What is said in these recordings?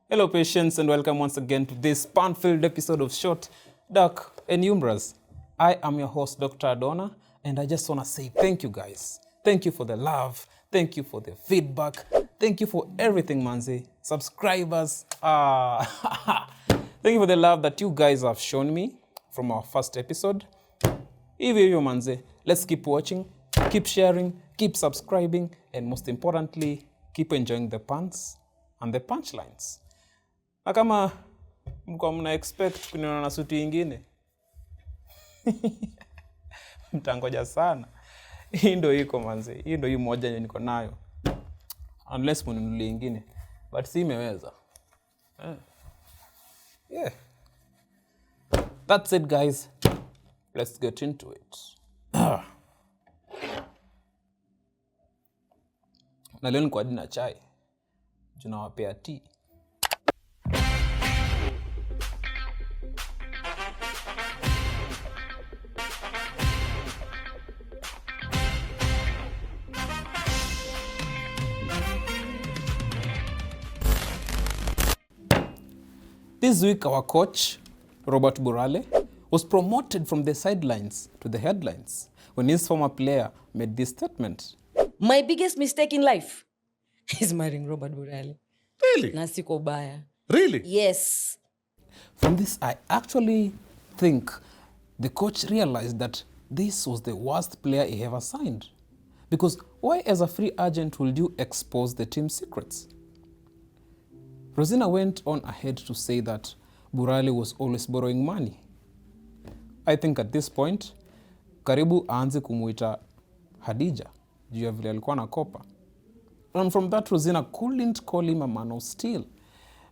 Hello patients and welcome once again to this fun-filled episode of Short, Dark and Humorous. I am your host Dr. Adonah and I just want to say thank you guys. Thank you for the love. Thank you for the feedback. Thank you for everything, manze. Subscribers. Thank you for the love that you guys have shown me from our first episode. Hivyo manze, let's keep watching, keep sharing, keep subscribing, and most importantly, keep enjoying the puns and the punchlines. Na kama mko mna expect kuniona na suti ingine, mtangoja sana. Hii ndio iko manze. Hii ndio hii moja yenye niko nayo. Unless mnunulie ingine. But si imeweza. Yeah. That's it guys. Let's get into it. Na leo niko hadi na chai. Tunawapea tea. This week, our coach, BOOrale, was promoted from the sidelines to the headlines when his former player made this statement. My biggest mistake in life is marrying BOOrale. Really? Nasiko baya. Really? Yes. From this, I actually think the coach realized that this was the worst player he ever signed. Because why as a free agent would you expose the team's secrets? Rosina went on ahead to say that BOOrale was always borrowing money. I think at this point, karibu aanze kumuita Hadija, juu ya vile alikuwa nakopa. And from that, Rosina couldn't call him a man of steel,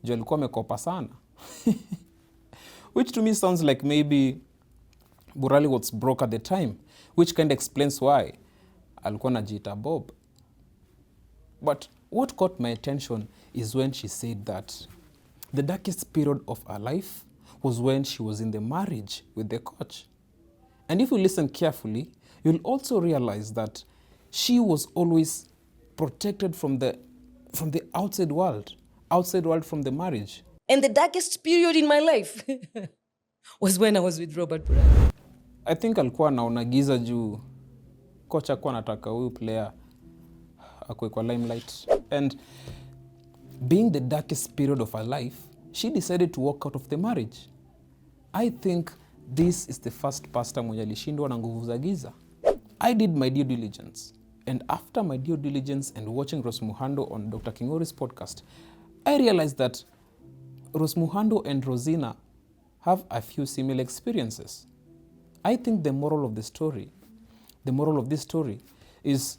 juu alikuwa amekopa sana. Which to me sounds like maybe BOOrale was broke at the time, which kind of explains why alikuwa anajiita Bob. But what caught my attention is when she said that the darkest period of her life was when she was in the marriage with the coach. And if you listen carefully, you'll also realize that she was always protected from the outside world from the marriage. And the darkest period in my life was when I was with BOOrale. I think alikuwa anaona giza juu kocha alikuwa anataka huyu player akue kwa limelight. And being the darkest period of her life, she decided to walk out of the marriage. I think this is the first pastor mwenye alishindwa na nguvu za giza. I did my due diligence. And after my due diligence and watching Rose Muhando on Dr. Kingori's podcast, I realized that Rose Muhando and Rosina have a few similar experiences. I think the moral of this story is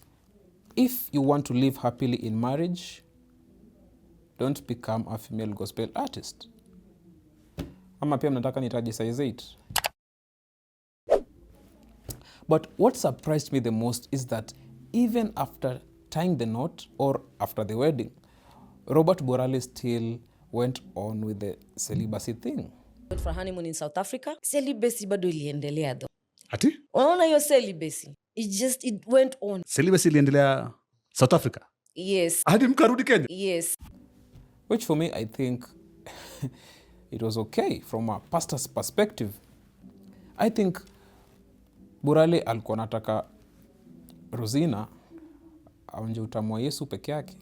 if you want to live happily in marriage, don't become a female gospel artist. Ama pia mnataka nitaje size 8. But what surprised me the most is that even after tying the knot or after the wedding, BOOrale still went on with the celibacy thing. Went for honeymoon in South Africa. Celibacy bado iliendelea though. Ati? Unaona hiyo celibacy? It went on. Celibacy iliendelea South Africa? Yes. Hadi mkarudi Kenya? Yes. Which for me, I think it was okay from a pastor's perspective. I think BOOrale alikuwa anataka Rosina aonje utamu wa Yesu peke yake.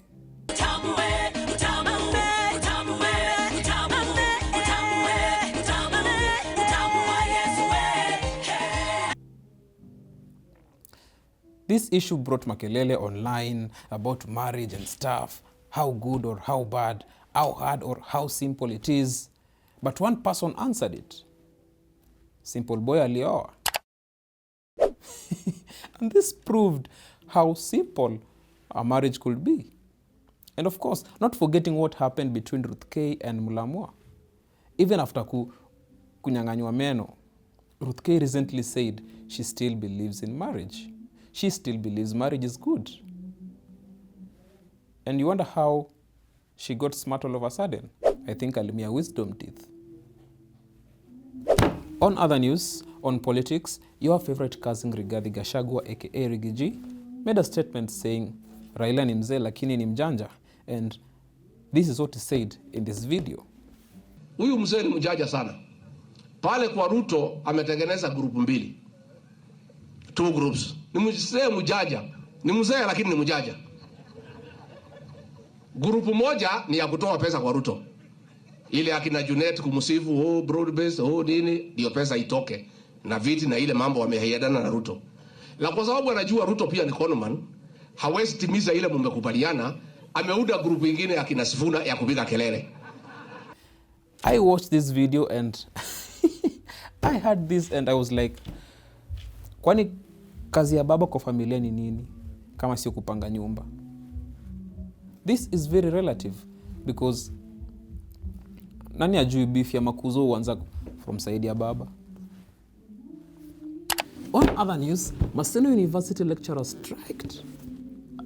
This issue brought makelele online about marriage and stuff, how good or how bad, how hard or how simple it is. But one person answered it. Simple boy alioa. And this proved how simple a marriage could be. And of course, not forgetting what happened between Ruth K and Mulamwa. Even after kunyang'anywa meno, Ruth K recently said she still believes in marriage. She still believes marriage is good. And you wonder how she got smart all of a sudden. I think alimia wisdom teeth. On other news, on politics, your favorite cousin Rigathi Gachagua aka Riggy G made a statement saying Raila ni mzee lakini ni mjanja, and This is what he said in this video. Huyu mzee ni mjaja sana. Pale kwa Ruto ametengeneza grupu mbili. 2 groups. Ni mzee mjaja. Ni mzee lakini ni mjaja. Grupu moja ni ya kutoa pesa kwa Ruto. Ile akina Junet kumsifu, broad based, nini, ndio pesa itoke. Na viti na ile mambo wamehayadana na Ruto. La kwa sababu anajua Ruto pia ni conman, hawezi timiza ile mmekubaliana, ameuda grupu ingine ya kina Sifuna ya kupiga kelele. I watched this video and I heard this and I was like, kwani kazi ya baba kwa familia ni nini kama sio kupanga nyumba? This is very relative because nani ajui beef ya makuzo huanza from side ya baba? On other news, Maseno University lecturers striked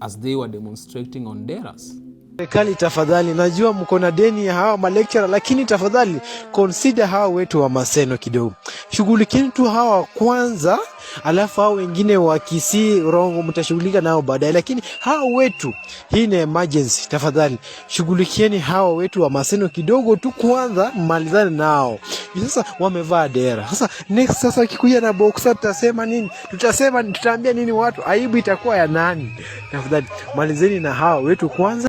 as they were demonstrating on Deras. Serikali tafadhali, najua mko na deni ya hawa malecturer, lakini tafadhali consider hawa wetu wa Maseno kidogo. Shughulikeni tu hawa kwanza, alafu hao wengine wakisi rongo mtashughulika nao baadaye, lakini hawa wetu, hii ni emergency, tafadhali shughulikieni hawa wetu wa Maseno kidogo tu kwanza, malizane nao. Sasa wamevaa dera. Sasa next, sasa kikuja na boxer tutasema nini? Tutaambia nini watu? Aibu itakuwa ya nani? Tafadhali malizeni na hawa wetu kwanza.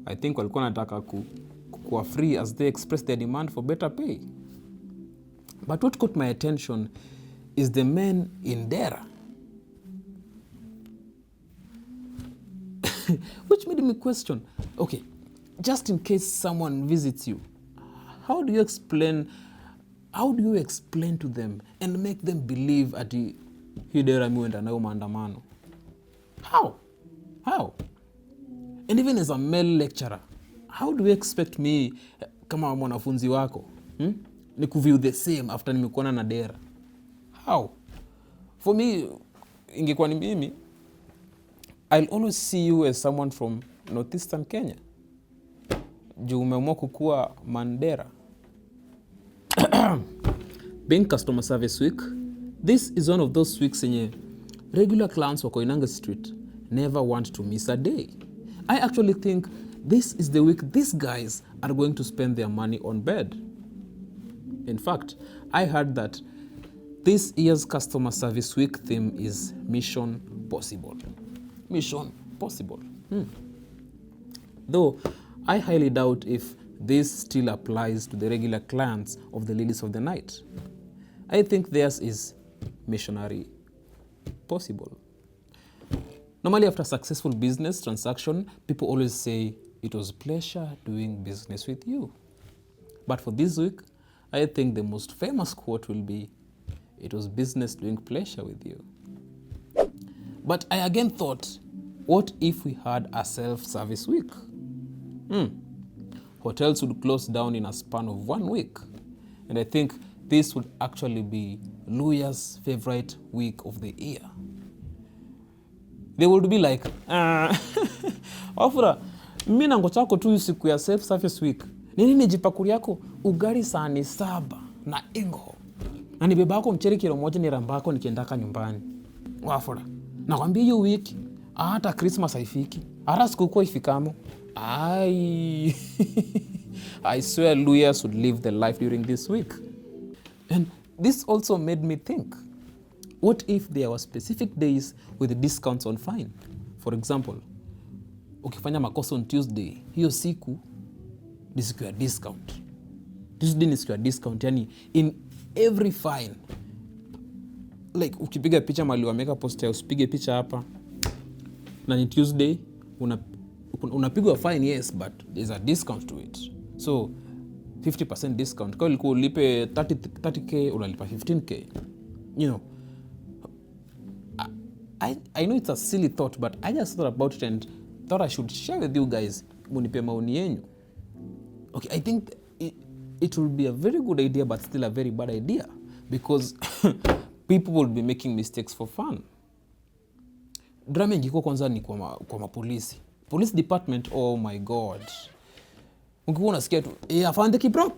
I think walikuwa nataka kuwa free as they express their demand for better pay. But what caught my attention is the men in Dera. Which made me question, okay, just in case someone visits you, how do you explain to them and make them believe ati hii Dera miwenda nayo maandamano? How? And even as a male lecturer, how do you expect me kama mwanafunzi wako ni kuview the same after nimekuona na Dera? How? For me, ingekuwa ni mimi, I'll always see you as someone from northeastern Kenya. Juu umeamua kukua Mandera. Being customer service week, this is one of those weeks yenye regular clients wako Inanga Street never want to miss a day. I actually think this is the week these guys are going to spend their money on bed. In fact, I heard that this year's customer service week theme is Mission Possible. Mission Possible. Though I highly doubt if this still applies to the regular clients of the Ladies of the Night. I think theirs is Missionary Possible. Normally after a successful business transaction, people always say, it was pleasure doing business with you. But for this week, I think the most famous quote will be, it was business doing pleasure with you. But I again thought, what if we had a self-service week? Hotels would close down in a span of 1 week. And I think this would actually be Luya's favorite week of the year. They would be like, Wafura, mimi nangoja yako tu siku ya self-service week. Nini nijipakuli yako ugali sahani 7 na ingo. Na nibeba yako mchele kilo moja nirambako nikiendaka nyumbani. Wafura, nakwambia hiyo wiki hata Christmas haifiki. Hata sikukuu ifikamo. I swear Luya should live the life during this week. And this also made me think, what if there were specific days with discounts on fine? For example, ukifanya makosa on Tuesday, hiyo siku ni siku ya discount. Tuesday ni siku ya discount, yani in every fine. Like ukipiga picha mali wameka post ya usipige picha hapa. Na ni Tuesday, unapigwa fine, yes, but there's a discount to it. So 50% discount. Kwa ulikuwa ulipe 30k, unalipa 15k. You know, I know it's a silly thought, but I just thought about it and thought I should share with you guys. Munipe maoni yenyu. Okay, I think it will be a very good idea, but still a very bad idea, because people will be making mistakes for fun. Drama ingekuwa kwanza ni kwa mapolisi. Police department, oh my god. Ungekuwa unasikia tu, afande kibro.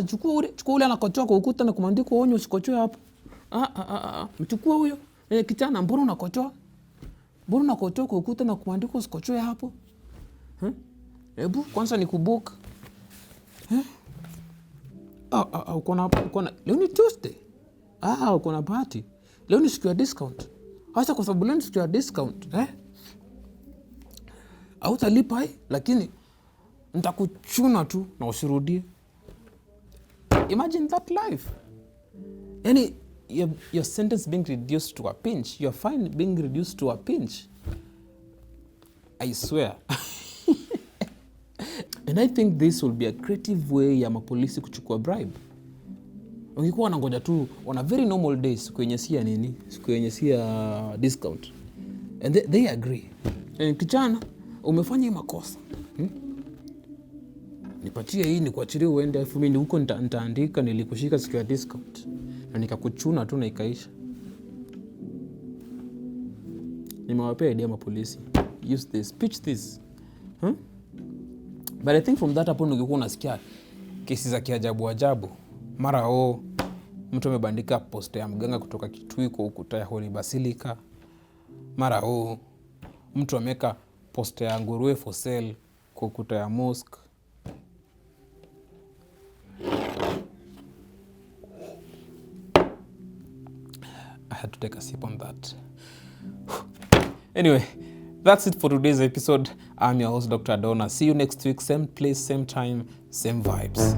Chukua ule anakochoa kwa ukuta na kumandiko onyo usikochoe hapo. Mchukua huyo. Kijana, mbona unakochoa? Mbona unakochoa kwa ukuta na kumandiko usikochoe hapo? Hebu kwanza ni kubook. Ukona leo ni Tuesday. Ukona party. Leo ni siku ya discount. Hasa kwa sababu leo ni siku ya discount, hautalipa lakini nitakuchuna tu na usirudie. Imagine that life. Yani your sentence being reduced to a pinch, your fine being reduced to a pinch. I swear. And I think this will be a creative way ya mapolisi kuchukua bribe. Ukikuwa wanangoja tu on a very normal day, siku yenye si ya discount, and they agree. Kijana, umefanya hii makosa, nipatie hii, nikuachilie uende, alafu mimi huko nitaandika nilikushika siku ya discount na nikakuchuna tu na ikaisha. Nimewapea idea mapolisi, use this, pitch this. But I think from that hapo ungekuwa unasikia kesi za kiajabu. Mara mtu amebandika poster ya mganga kutoka Kitui kwa ukuta ya Holy Basilica. Mara mtu ameweka poster ya nguruwe for sale kwa ukuta ya mosque. I had to take a sip on that. Anyway, that's it for today's episode. I'm your host, Dr. Adonah. See you next week, same place, same time, same vibes.